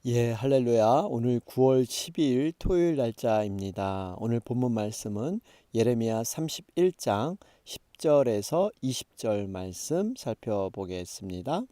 할렐루야. 오늘 9월 12일 토요일 날짜입니다. 오늘 본문 말씀은 예레미야 31장 10절에서 20절 말씀 살펴보겠습니다.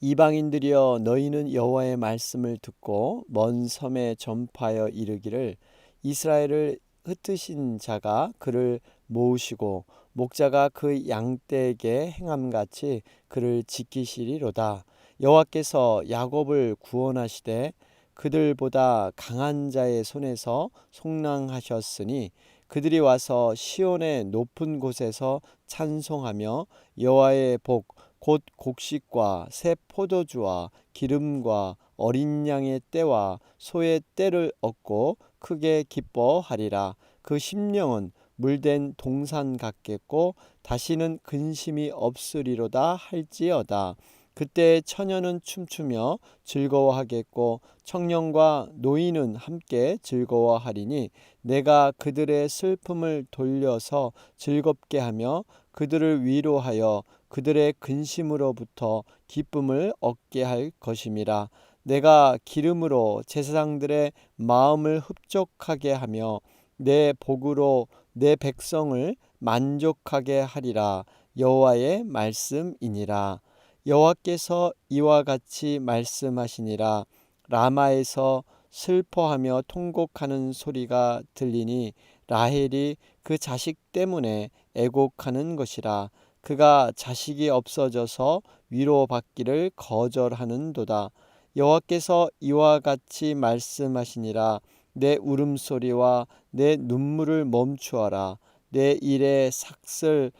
이방인들이여 너희는 여호와의 말씀을 듣고 먼 섬에 전파하여 이르기를 이스라엘을 흩으신 자가 그를 모으시고 목자가 그 양떼에게 행함같이 그를 지키시리로다. 여호와께서 야곱을 구원하시되 그들보다 강한 자의 손에서 속량하셨으니 그들이 와서 시온의 높은 곳에서 찬송하며 여호와의 복 곧 곡식과 새 포도주와 기름과 어린 양의 떼와 소의 떼를 얻고 크게 기뻐하리라. 그 심령은 물된 동산 같겠고 다시는 근심이 없으리로다 할지어다. 그때 처녀는 춤추며 즐거워하겠고 청년과 노인은 함께 즐거워하리니 내가 그들의 슬픔을 돌려서 즐겁게 하며 그들을 위로하여 그들의 근심으로부터 기쁨을 얻게 할 것임이라. 내가 기름으로 제사장들의 마음을 흡족하게 하며 내 복으로 내 백성을 만족하게 하리라. 여호와의 말씀이니라. 여호와께서 이와 같이 말씀하시니라. 라마에서 슬퍼하며 통곡하는 소리가 들리니 라헬이 그 자식 때문에 애곡하는 것이라. 그가 자식이 없어져서 위로받기를 거절하는도다. 여호와께서 이와 같이 말씀하시니라. 내 울음소리와 내 눈물을 멈추어라. 내 일에 삭슬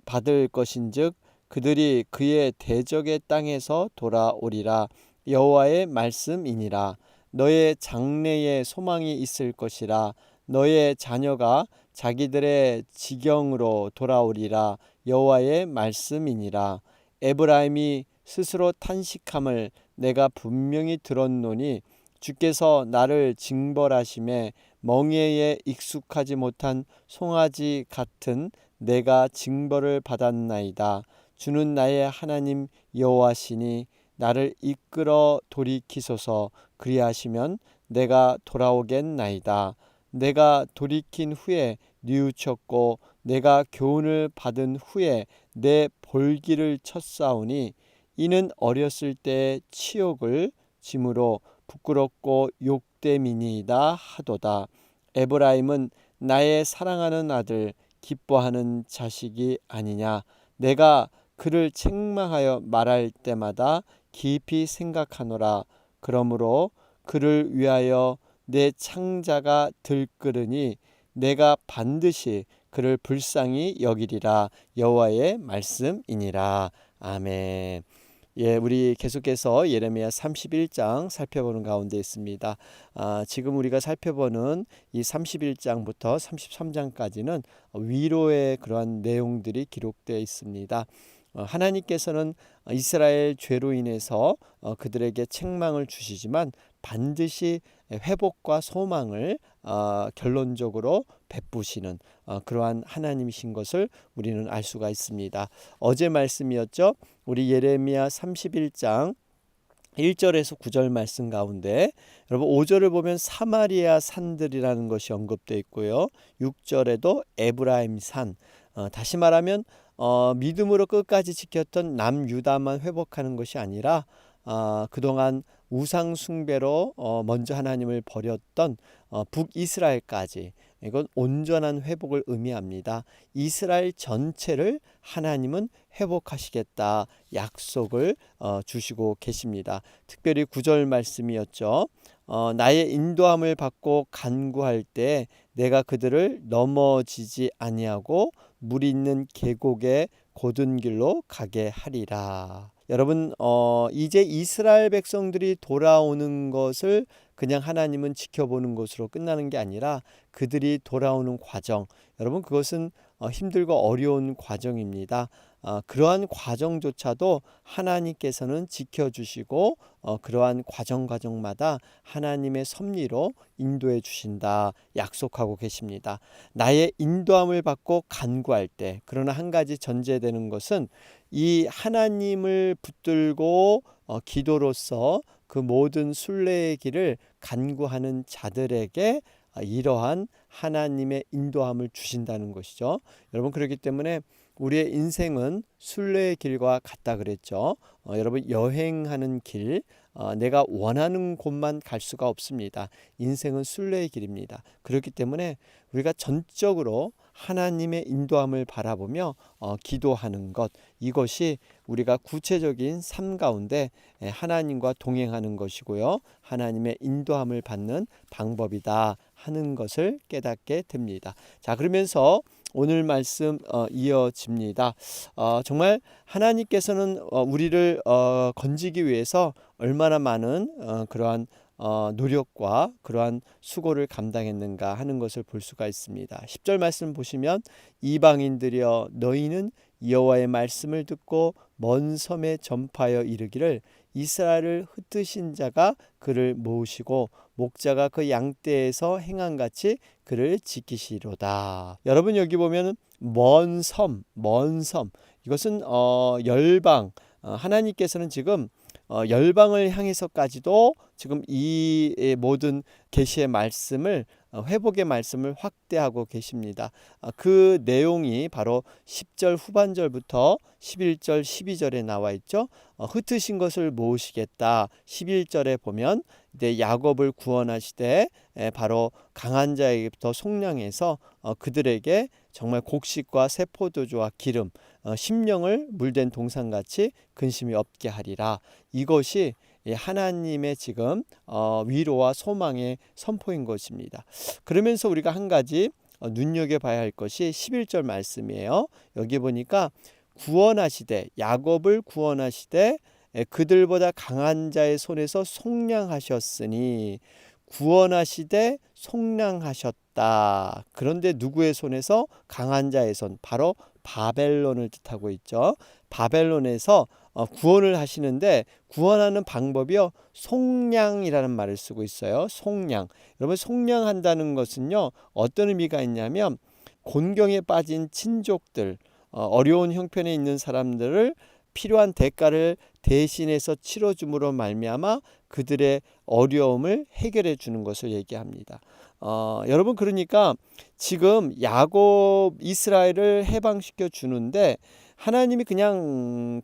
받을 것인즉 그들이 그의 대적의 땅에서 돌아오리라. 여호와의 말씀이니라. 너의 장래에 소망이 있을 것이라. 너의 자녀가 자기들의 지경으로 돌아오리라. 여호와의 말씀이니라. 에브라임이 스스로 탄식함을 내가 분명히 들었노니 주께서 나를 징벌하심에 멍에에 익숙하지 못한 송아지 같은 내가 징벌을 받았나이다. 주는 나의 하나님 여호와시니 나를 이끌어 돌이키소서. 그리하시면 내가 돌아오겠나이다. 내가 돌이킨 후에 뉘우쳤고 내가 교훈을 받은 후에 내 볼기를 쳤사오니 이는 어렸을 때의 치욕을 짐으로 부끄럽고 욕됨이니이다 하도다. 에브라임은 나의 사랑하는 아들 기뻐하는 자식이 아니냐. 내가 그를 책망하여 말할 때마다 깊이 생각하노라. 그러므로 그를 위하여 내 창자가 들끓으니 내가 반드시 그를 불쌍히 여기리라. 여호와의 말씀이니라. 아멘. 우리 계속해서 예레미야 31장 살펴보는 가운데 있습니다. 지금 우리가 살펴보는 이 31장부터 33장까지는 위로의 그러한 내용들이 기록되어 있습니다. 하나님께서는 이스라엘 죄로 인해서 그들에게 책망을 주시지만 반드시 회복과 소망을 결론적으로 베푸시는 그러한 하나님이신 것을 우리는 알 수가 있습니다. 어제 말씀이었죠. 우리 예레미야 31장 1절에서 9절 말씀 가운데 여러분 5절을 보면 사마리아 산들이라는 것이 언급되어 있고요. 6절에도 에브라임 산, 다시 말하면 믿음으로 끝까지 지켰던 남유다만 회복하는 것이 아니라 그동안 우상 숭배로 먼저 하나님을 버렸던 북이스라엘까지, 이건 온전한 회복을 의미합니다. 이스라엘 전체를 하나님은 회복하시겠다 약속을 주시고 계십니다. 특별히 9절 말씀이었죠. 나의 인도함을 받고 간구할 때 내가 그들을 넘어지지 아니하고 물 있는 계곡의 곧은 길로 가게 하리라. 여러분, 이제 이스라엘 백성들이 돌아오는 것을 그냥 하나님은 지켜보는 것으로 끝나는 게 아니라 그들이 돌아오는 과정, 여러분 그것은 힘들고 어려운 과정입니다. 그러한 과정조차도 하나님께서는 지켜주시고 그러한 과정마다 하나님의 섭리로 인도해 주신다 약속하고 계십니다. 나의 인도함을 받고 간구할 때, 그러나 한 가지 전제되는 것은 이 하나님을 붙들고 기도로서 그 모든 순례의 길을 간구하는 자들에게 이러한 하나님의 인도함을 주신다는 것이죠. 여러분, 그렇기 때문에 우리의 인생은 순례의 길과 같다 그랬죠. 여러분, 여행하는 길, 내가 원하는 곳만 갈 수가 없습니다. 인생은 순례의 길입니다. 그렇기 때문에 우리가 전적으로 하나님의 인도함을 바라보며 기도하는 것, 이것이 우리가 구체적인 삶 가운데 하나님과 동행하는 것이고요, 하나님의 인도함을 받는 방법이다 하는 것을 깨닫게 됩니다. 자, 그러면서 오늘 말씀 이어집니다. 정말 하나님께서는 우리를 건지기 위해서 얼마나 많은 그러한 노력과 그러한 수고를 감당했는가 하는 것을 볼 수가 있습니다. 10절 말씀 보시면, 이방인들이여 너희는 여호와의 말씀을 듣고 먼 섬에 전파하여 이르기를 이스라엘을 흩으신 자가 그를 모으시고 목자가 그 양떼에서 행한같이 그를 지키시로다. 여러분, 여기 보면 먼 섬, 이것은 열방, 하나님께서는 지금 열방을 향해서까지도 지금 이 모든 계시의 말씀을, 회복의 말씀을 확대하고 계십니다. 그 내용이 바로 10절 후반절부터 11절 12절에 나와 있죠. 흩으신 것을 모으시겠다. 11절에 보면 이제 야곱을 구원하시되 바로 강한 자에게부터 속량해서 그들에게 정말 곡식과 새 포도주와 기름, 심령을 물된 동산같이 근심이 없게 하리라. 이것이 하나님의 지금 위로와 소망의 선포인 것입니다. 그러면서 우리가 한 가지 눈여겨봐야 할 것이 11절 말씀이에요. 여기 보니까 구원하시되, 야곱을 구원하시되 그들보다 강한 자의 손에서 속량하셨으니, 구원하시되 속량하셨다. 그런데 누구의 손에서? 강한 자의 손, 바로 바벨론을 뜻하고 있죠. 바벨론에서 구원을 하시는데, 구원하는 방법이요, 속량이라는 말을 쓰고 있어요. 속량. 여러분, 속량한다는 것은요, 어떤 의미가 있냐면, 곤경에 빠진 친족들, 어려운 형편에 있는 사람들을 필요한 대가를 대신해서 치러줌으로 말미암아 그들의 어려움을 해결해 주는 것을 얘기합니다. 여러분, 그러니까 지금 야곱 이스라엘을 해방시켜 주는데, 하나님이 그냥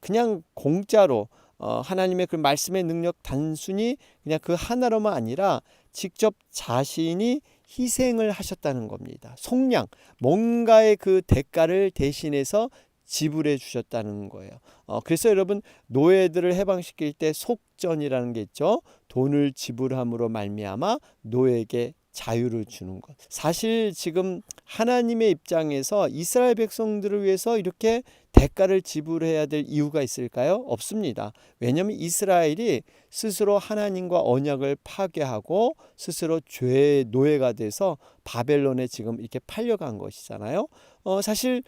공짜로 하나님의 그 말씀의 능력 단순히 그냥 그 하나로만 아니라 직접 자신이 희생을 하셨다는 겁니다. 속량, 뭔가의 그 대가를 대신해서 지불해 주셨다는 거예요. 그래서 여러분, 노예들을 해방시킬 때 속전이라는 게 있죠. 돈을 지불함으로 말미암아 노예에게 자유를 주는 것. 사실 지금 하나님의 입장에서 이스라엘 백성들을 위해서 이렇게 대가를 지불해야 될 이유가 있을까요? 없습니다. 왜냐하면 이스라엘이 스스로 하나님과 언약을 파괴하고 스스로 죄의 노예가 돼서 바벨론에 지금 이렇게 팔려간 것이잖아요. 사실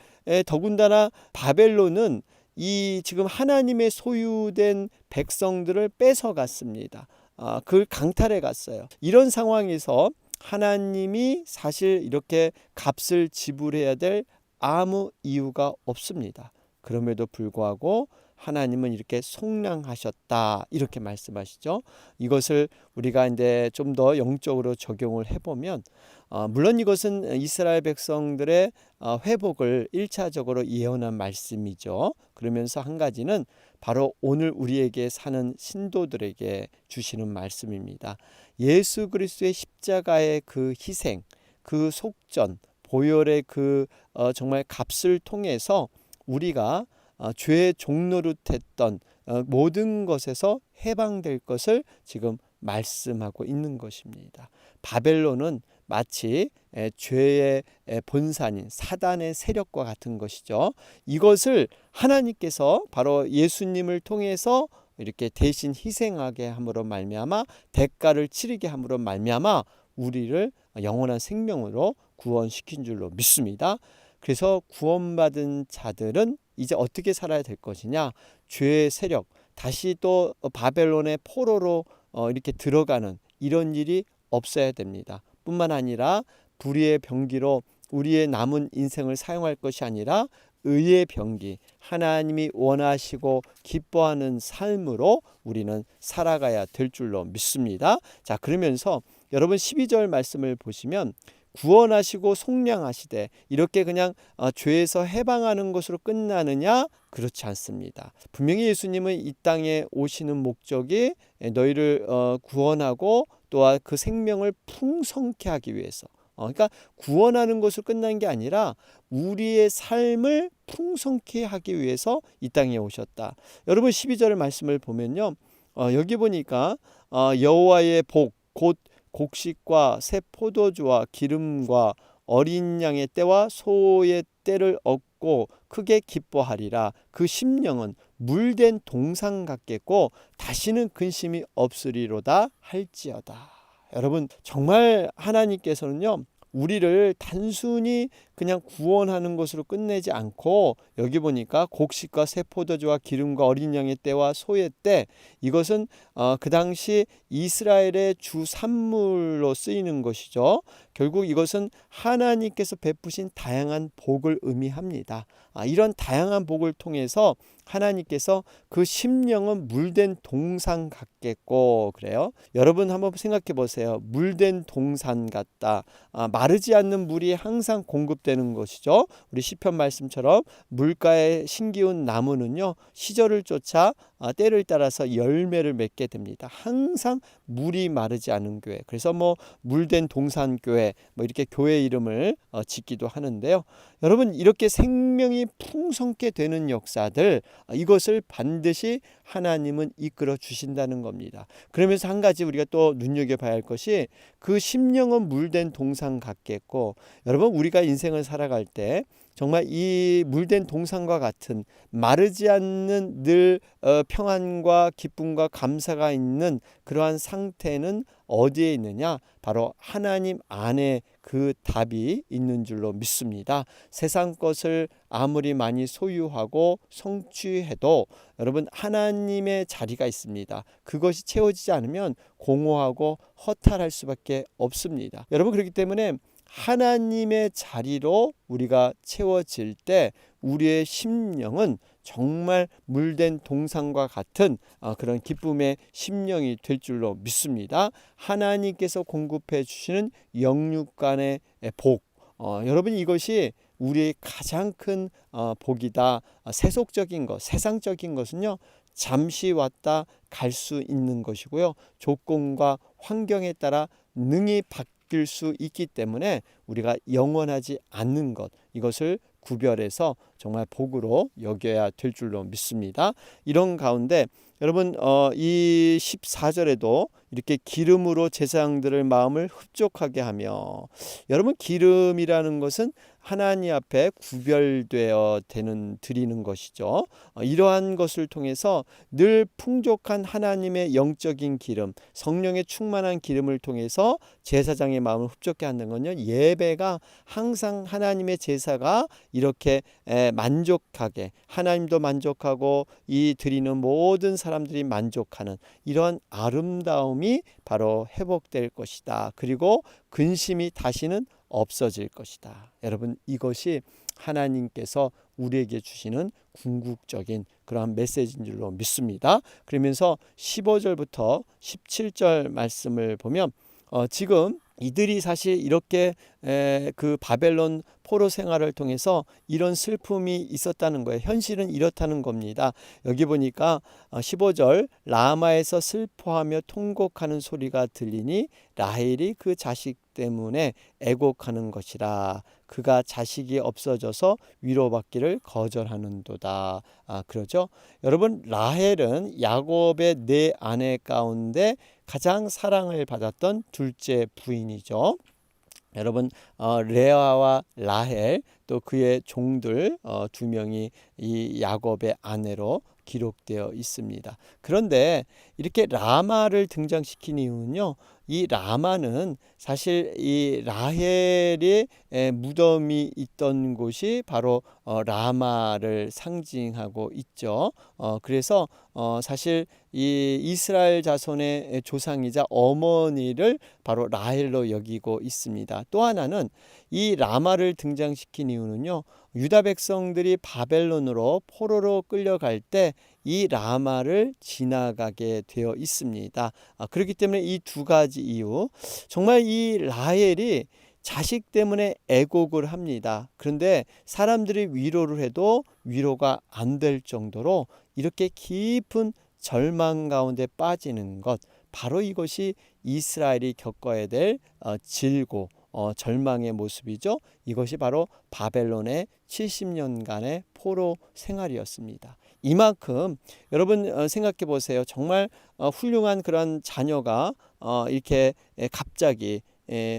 더군다나 바벨론은 이 지금 하나님의 소유된 백성들을 뺏어갔습니다. 그걸 강탈해 갔어요. 이런 상황에서 하나님이 사실 이렇게 값을 지불해야 될 아무 이유가 없습니다. 그럼에도 불구하고 하나님은 이렇게 속량하셨다, 이렇게 말씀하시죠. 이것을 우리가 이제 좀 더 영적으로 적용을 해보면, 물론 이것은 이스라엘 백성들의 회복을 1차적으로 예언한 말씀이죠. 그러면서 한 가지는 바로 오늘 우리에게 사는 신도들에게 주시는 말씀입니다. 예수 그리스도의 십자가의 그 희생, 그 속전, 보혈의 그 정말 값을 통해서 우리가 죄의 종노릇했던 모든 것에서 해방될 것을 지금 말씀하고 있는 것입니다. 바벨론은 마치 죄의 본산인 사단의 세력과 같은 것이죠. 이것을 하나님께서 바로 예수님을 통해서 이렇게 대신 희생하게 함으로 말미암아, 대가를 치르게 함으로 말미암아 우리를 영원한 생명으로 구원시킨 줄로 믿습니다. 그래서 구원받은 자들은 이제 어떻게 살아야 될 것이냐? 죄의 세력, 다시 또 바벨론의 포로로 이렇게 들어가는 이런 일이 없어야 됩니다. 뿐만 아니라 불의의 병기로 우리의 남은 인생을 사용할 것이 아니라 의의 병기, 하나님이 원하시고 기뻐하는 삶으로 우리는 살아가야 될 줄로 믿습니다. 자, 그러면서 여러분 12절 말씀을 보시면 구원하시고 속량하시되 이렇게 그냥 죄에서 해방하는 것으로 끝나느냐? 그렇지 않습니다. 분명히 예수님은 이 땅에 오시는 목적이 너희를 구원하고 또한 그 생명을 풍성케 하기 위해서, 그러니까 구원하는 것으로 끝난 게 아니라 우리의 삶을 풍성케 하기 위해서 이 땅에 오셨다. 여러분 12절 말씀을 보면요, 여기 보니까 여호와의 복 곧 곡식과 새 포도주와 기름과 어린 양의 떼와 소의 떼를 얻고 크게 기뻐하리라. 그 심령은 물된 동상 같겠고 다시는 근심이 없으리로다 할지어다. 여러분 정말 하나님께서는요, 우리를 단순히 그냥 구원하는 것으로 끝내지 않고 여기 보니까 곡식과 새 포도주와 기름과 어린 양의 떼와 소의 떼, 이것은 그 당시 이스라엘의 주 산물로 쓰이는 것이죠. 결국 이것은 하나님께서 베푸신 다양한 복을 의미합니다. 이런 다양한 복을 통해서 하나님께서 그 심령은 물된 동산 같겠고 그래요. 여러분 한번 생각해 보세요. 물된 동산 같다. 마르지 않는 물이 항상 공급되는 것이죠. 우리 시편 말씀처럼 물가에 심기운 나무는요, 시절을 쫓아 때를 따라서 열매를 맺게 됩니다. 항상 물이 마르지 않은 교회. 그래서 물된 동산교회 이렇게 교회 이름을 짓기도 하는데요. 여러분 이렇게 생명이 풍성케 되는 역사들, 이것을 반드시 하나님은 이끌어 주신다는 겁니다. 그러면서 한 가지 우리가 또 눈여겨봐야 할 것이 그 심령은 물된 동산 같겠고, 여러분 우리가 인생을 살아갈 때 정말 이 물된 동산과 같은 마르지 않는 늘 평안과 기쁨과 감사가 있는 그러한 상태는 어디에 있느냐? 바로 하나님 안에 그 답이 있는 줄로 믿습니다. 세상 것을 아무리 많이 소유하고 성취해도 여러분 하나님의 자리가 있습니다. 그것이 채워지지 않으면 공허하고 허탈할 수밖에 없습니다. 여러분 그렇기 때문에 하나님의 자리로 우리가 채워질 때 우리의 심령은 정말 물된 동산과 같은 그런 기쁨의 심령이 될 줄로 믿습니다. 하나님께서 공급해 주시는 영육간의 복, 여러분 이것이 우리의 가장 큰 복이다. 세속적인 것, 세상적인 것은요, 잠시 왔다 갈 수 있는 것이고요, 조건과 환경에 따라 능히 바뀔 수 있기 때문에 우리가 영원하지 않는 것, 이것을 구별해서 정말 복으로 여겨야 될 줄로 믿습니다. 이런 가운데 여러분 이 14절에도 이렇게 기름으로 제사장들의 마음을 흡족하게 하며, 여러분 기름이라는 것은 하나님 앞에 구별되어 드리는 것이죠. 이러한 것을 통해서 늘 풍족한 하나님의 영적인 기름, 성령의 충만한 기름을 통해서 제사장의 마음을 흡족해 하는 건요, 예배가 항상 하나님의 제사가 이렇게 만족하게, 하나님도 만족하고 이 드리는 모든 사람들이 만족하는 이러한 아름다움이 바로 회복될 것이다. 그리고 근심이 다시는 없어질 것이다. 여러분 이것이 하나님께서 우리에게 주시는 궁극적인 그러한 메시지인 줄로 믿습니다. 그러면서 15절부터 17절 말씀을 보면 지금 이들이 사실 이렇게 그 바벨론 포로 생활을 통해서 이런 슬픔이 있었다는 거예요. 현실은 이렇다는 겁니다. 여기 보니까 15절, 라마에서 슬퍼하며 통곡하는 소리가 들리니 라헬이 그 자식 때문에 애곡하는 것이라. 그가 자식이 없어져서 위로받기를 거절하는도다. 그러죠. 여러분 라헬은 야곱의 네 아내 가운데 가장 사랑을 받았던 둘째 부인이죠. 여러분 레아와 라헬 또 그의 종들 두 명이 이 야곱의 아내로 기록되어 있습니다. 그런데 이렇게 라마를 등장시킨 이유는요, 이 라마는 사실 이 라헬의 무덤이 있던 곳이 바로 라마를 상징하고 있죠. 그래서 사실 이 이스라엘 자손의 조상이자 어머니를 바로 라헬로 여기고 있습니다. 또 하나는 이 라마를 등장시킨 이유는요, 유다 백성들이 바벨론으로 포로로 끌려갈 때 이 라마를 지나가게 되어 있습니다. 그렇기 때문에 이 두 가지 이유, 정말 이 라헬이 자식 때문에 애곡을 합니다. 그런데 사람들이 위로를 해도 위로가 안 될 정도로 이렇게 깊은 절망 가운데 빠지는 것, 바로 이것이 이스라엘이 겪어야 될 질고 절망의 모습이죠. 이것이 바로 바벨론의 70년간의 포로 생활이었습니다. 이만큼 여러분 생각해 보세요. 정말 훌륭한 그런 자녀가 이렇게 갑자기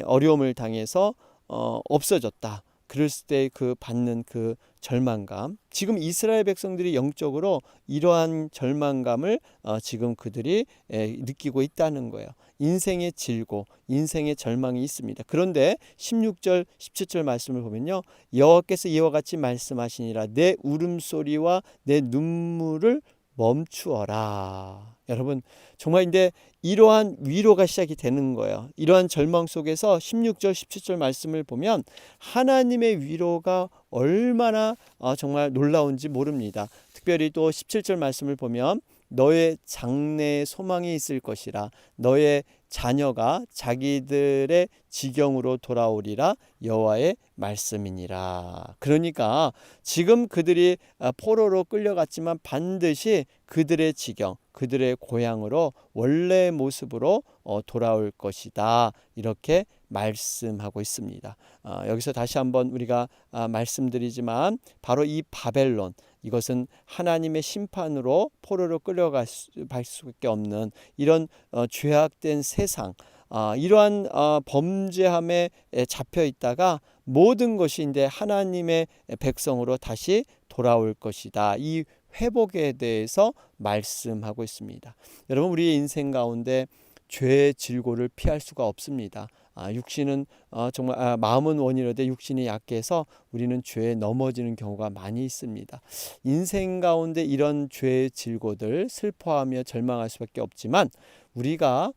어려움을 당해서 없어졌다. 그랬을 때 그 받는 그 절망감, 지금 이스라엘 백성들이 영적으로 이러한 절망감을 지금 그들이 느끼고 있다는 거예요. 인생의 질고 인생의 절망이 있습니다. 그런데 16절 17절 말씀을 보면요, 여호와께서 이와 같이 말씀하시니라, 내 울음소리와 내 눈물을 멈추어라. 여러분, 정말 근데 이러한 위로가 시작이 되는 거예요. 이러한 절망 속에서 16절 17절 말씀을 보면 하나님의 위로가 얼마나 정말 놀라운지 모릅니다. 특별히 또 17절 말씀을 보면 너의 장래에 소망이 있을 것이라, 너의 자녀가 자기들의 지경으로 돌아오리라, 여호와의 말씀이니라. 그러니까 지금 그들이 포로로 끌려갔지만 반드시 그들의 지경, 그들의 고향으로 원래 모습으로 돌아올 것이다, 이렇게 말씀하고 있습니다. 여기서 다시 한번 우리가 말씀드리지만 바로 이 바벨론, 이것은 하나님의 심판으로 포로로 끌려갈 수밖에 없는 이런 죄악된 세상, 이러한 범죄함에 잡혀 있다가 모든 것이 이제 하나님의 백성으로 다시 돌아올 것이다, 이 회복에 대해서 말씀하고 있습니다. 여러분, 우리의 인생 가운데 죄의 질고를 피할 수가 없습니다. 육신은 정말 마음은 원이로되 육신이 약해서 우리는 죄에 넘어지는 경우가 많이 있습니다. 인생 가운데 이런 죄의 질고들 슬퍼하며 절망할 수밖에 없지만 우리가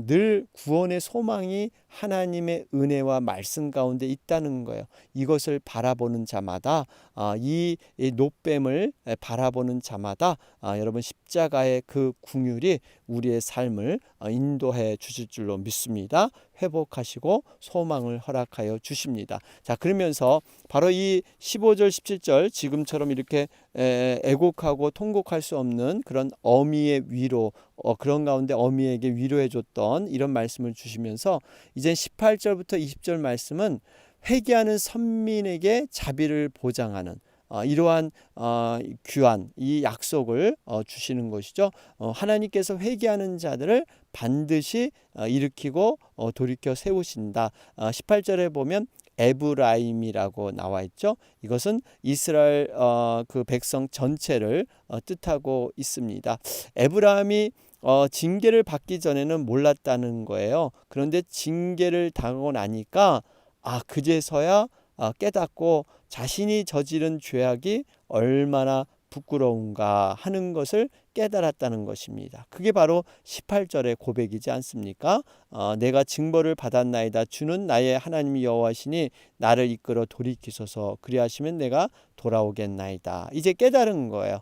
늘 구원의 소망이 하나님의 은혜와 말씀 가운데 있다는 거예요. 이것을 바라보는 자마다, 이 노뱀을 바라보는 자마다 여러분 십자가의 그 긍휼이 우리의 삶을 인도해 주실 줄로 믿습니다. 회복하시고 소망을 허락하여 주십니다. 자, 그러면서 바로 이 15절 17절 지금처럼 이렇게 애곡하고 통곡할 수 없는 그런 어미의 위로, 그런 가운데 어미에게 위로해 줬던 이런 말씀을 주시면서 이제 18절부터 20절 말씀은 회개하는 선민에게 자비를 보장하는 이러한 귀한 이 약속을 주시는 것이죠. 하나님께서 회개하는 자들을 반드시 일으키고 돌이켜 세우신다. 18절에 보면 에브라임이라고 나와 있죠. 이것은 이스라엘 그 백성 전체를 뜻하고 있습니다. 에브라임이 징계를 받기 전에는 몰랐다는 거예요. 그런데 징계를 당하고 나니까 그제서야 깨닫고 자신이 저지른 죄악이 얼마나 부끄러운가 하는 것을 깨달았다는 것입니다. 그게 바로 18절의 고백이지 않습니까? 내가 징벌을 받았나이다. 주는 나의 하나님 여호와시니 나를 이끌어 돌이키소서. 그리하시면 내가 돌아오겠나이다. 이제 깨달은 거예요.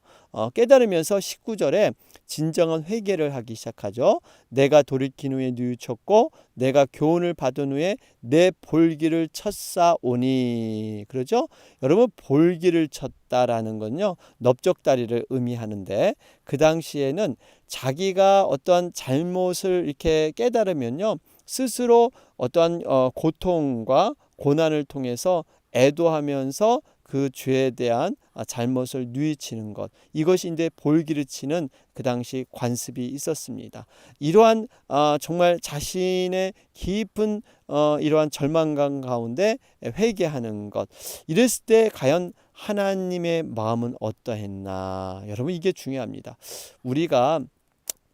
깨달으면서 19절에 진정한 회개를 하기 시작하죠. 내가 돌이킨 후에 뉘우쳤고 내가 교훈을 받은 후에 내 볼기를 쳤사오니. 그러죠? 여러분, 볼기를 쳤다라는 건요, 넓적다리를 의미하는데, 그 당시에는 자기가 어떠한 잘못을 이렇게 깨달으면요, 스스로 어떠한 고통과 고난을 통해서 애도하면서 그 죄에 대한 잘못을 뉘우치는 것, 이것이 이제 볼기를 치는 그 당시 관습이 있었습니다. 이러한 정말 자신의 깊은 이러한 절망감 가운데 회개하는 것, 이랬을 때 과연 하나님의 마음은 어떠했나? 여러분, 이게 중요합니다. 우리가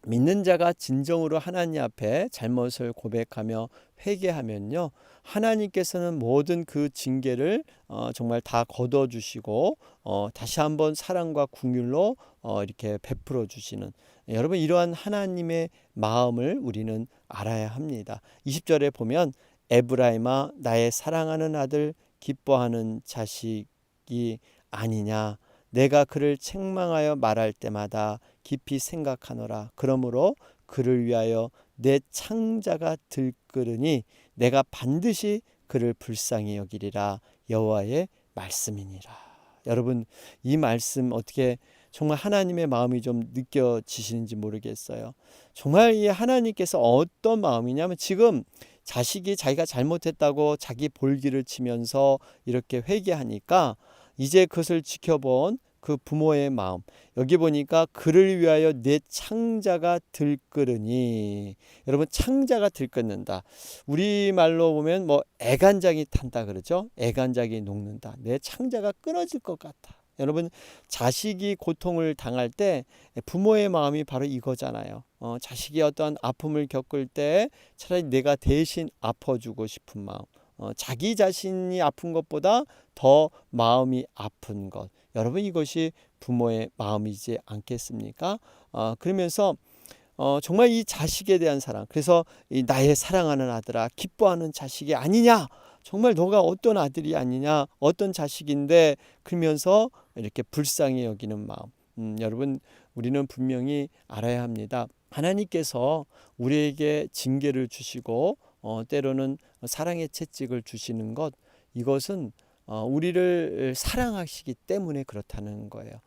믿는 자가 진정으로 하나님 앞에 잘못을 고백하며 회개하면요, 하나님께서는 모든 그 징계를 정말 다 걷어주시고 다시 한번 사랑과 긍휼로 이렇게 베풀어 주시는, 여러분, 이러한 하나님의 마음을 우리는 알아야 합니다. 20절에 보면 에브라임아 나의 사랑하는 아들 기뻐하는 자식이 아니냐, 내가 그를 책망하여 말할 때마다 깊이 생각하노라. 그러므로 그를 위하여 내 창자가 들끓으니 내가 반드시 그를 불쌍히 여기리라. 여호와의 말씀이니라. 여러분, 이 말씀 어떻게 정말 하나님의 마음이 좀 느껴지시는지 모르겠어요. 정말 이 하나님께서 어떤 마음이냐면, 지금 자식이 자기가 잘못했다고 자기 볼기를 치면서 이렇게 회개하니까 이제 그것을 지켜본 그 부모의 마음, 여기 보니까 그를 위하여 내 창자가 들끓으니, 여러분, 창자가 들끓는다, 우리말로 보면 뭐 애간장이 탄다 그러죠. 애간장이 녹는다, 내 창자가 끊어질 것 같아. 여러분, 자식이 고통을 당할 때 부모의 마음이 바로 이거잖아요. 자식이 어떤 아픔을 겪을 때 차라리 내가 대신 아파주고 싶은 마음, 자기 자신이 아픈 것보다 더 마음이 아픈 것, 여러분, 이것이 부모의 마음이지 않겠습니까? 그러면서 정말 이 자식에 대한 사랑, 그래서 이 나의 사랑하는 아들아 기뻐하는 자식이 아니냐, 정말 너가 어떤 아들이 아니냐, 어떤 자식인데, 그러면서 이렇게 불쌍히 여기는 마음. 여러분, 우리는 분명히 알아야 합니다. 하나님께서 우리에게 징계를 주시고 때로는 사랑의 채찍을 주시는 것, 이것은 우리를 사랑하시기 때문에 그렇다는 거예요.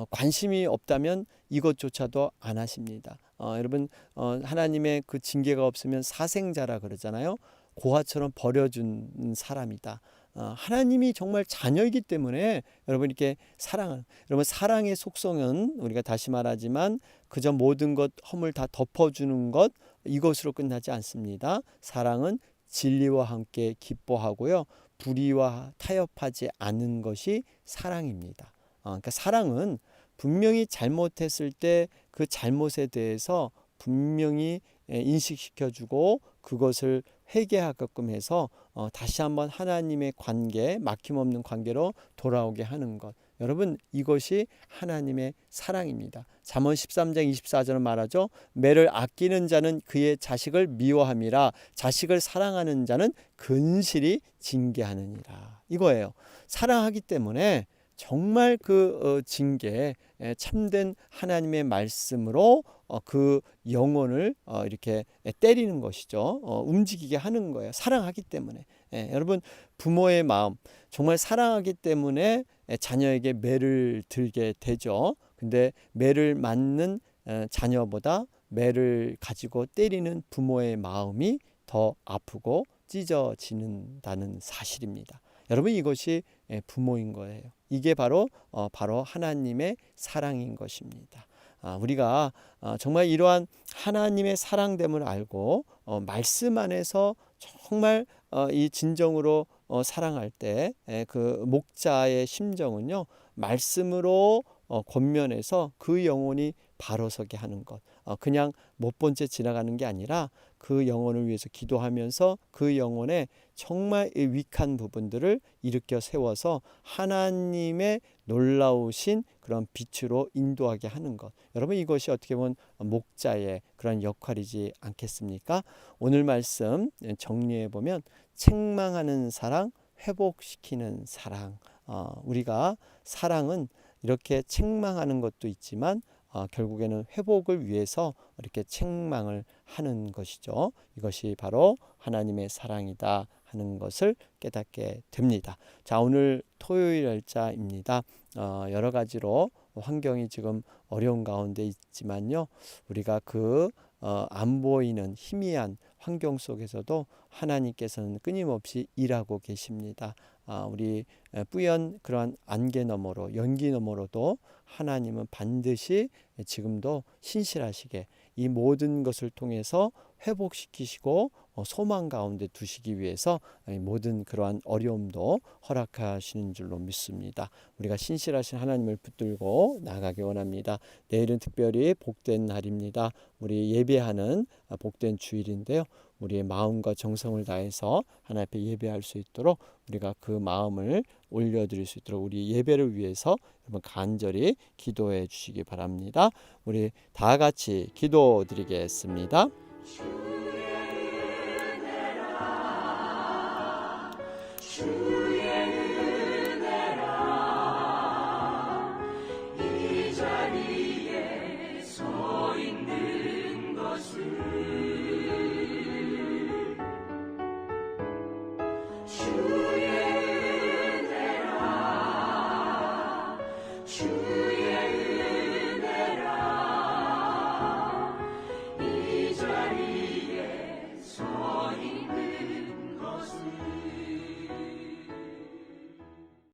관심이 없다면 이것조차도 안 하십니다. 여러분, 하나님의 그 징계가 없으면 사생자라 그러잖아요. 고아처럼 버려준 사람이다. 하나님이 정말 자녀이기 때문에 여러분 이렇게 사랑을, 여러분, 사랑의 속성은 우리가 다시 말하지만 그저 모든 것 허물 다 덮어주는 것, 이것으로 끝나지 않습니다. 사랑은 진리와 함께 기뻐하고요, 불의와 타협하지 않는 것이 사랑입니다. 그러니까 사랑은 분명히 잘못했을 때 그 잘못에 대해서 분명히 인식시켜주고 그것을 회개하게끔 해서 다시 한번 하나님의 관계, 막힘없는 관계로 돌아오게 하는 것, 여러분, 이것이 하나님의 사랑입니다. 잠언 13장 24절은 말하죠. 매를 아끼는 자는 그의 자식을 미워함이라, 자식을 사랑하는 자는 근실히 징계하느니라. 이거예요. 사랑하기 때문에 정말 그 징계, 참된 하나님의 말씀으로 그 영혼을 이렇게 때리는 것이죠. 움직이게 하는 거예요. 사랑하기 때문에. 여러분, 부모의 마음, 정말 사랑하기 때문에 자녀에게 매를 들게 되죠. 근데 매를 맞는 자녀보다 매를 가지고 때리는 부모의 마음이 더 아프고 찢어지는다는 사실입니다. 여러분, 이것이 부모인 거예요. 이게 바로 하나님의 사랑인 것입니다. 우리가 정말 이러한 하나님의 사랑됨을 알고 말씀 안에서 정말 이 진정으로 사랑할 때 그 목자의 심정은요, 말씀으로 권면해서 그 영혼이 바로 서게 하는 것, 그냥 못 본 채 지나가는 게 아니라 그 영혼을 위해서 기도하면서 그 영혼의 정말 위익한 부분들을 일으켜 세워서 하나님의 놀라우신 그런 빛으로 인도하게 하는 것, 여러분, 이것이 어떻게 보면 목자의 그런 역할이지 않겠습니까? 오늘 말씀 정리해 보면 책망하는 사랑, 회복시키는 사랑. 우리가 사랑은 이렇게 책망하는 것도 있지만 결국에는 회복을 위해서 이렇게 책망을 하는 것이죠. 이것이 바로 하나님의 사랑이다 하는 것을 깨닫게 됩니다. 자, 오늘 토요일 날짜입니다. 여러 가지로 환경이 지금 어려운 가운데 있지만요, 우리가 그 안 보이는 희미한 환경 속에서도 하나님께서는 끊임없이 일하고 계십니다. 우리 뿌연 그러한 안개 너머로, 연기 너머로도 하나님은 반드시 지금도 신실하시게 이 모든 것을 통해서 회복시키시고 소망 가운데 두시기 위해서 모든 그러한 어려움도 허락하시는 줄로 믿습니다. 우리가 신실하신 하나님을 붙들고 나가기 원합니다. 내일은 특별히 복된 날입니다. 우리 예배하는 복된 주일인데요. 우리의 마음과 정성을 다해서 하나님 앞에 예배할 수 있도록 우리가 그 마음을 올려드릴 수 있도록 우리 예배를 위해서 여러분 간절히 기도해 주시기 바랍니다. 우리 다 같이 기도드리겠습니다. 주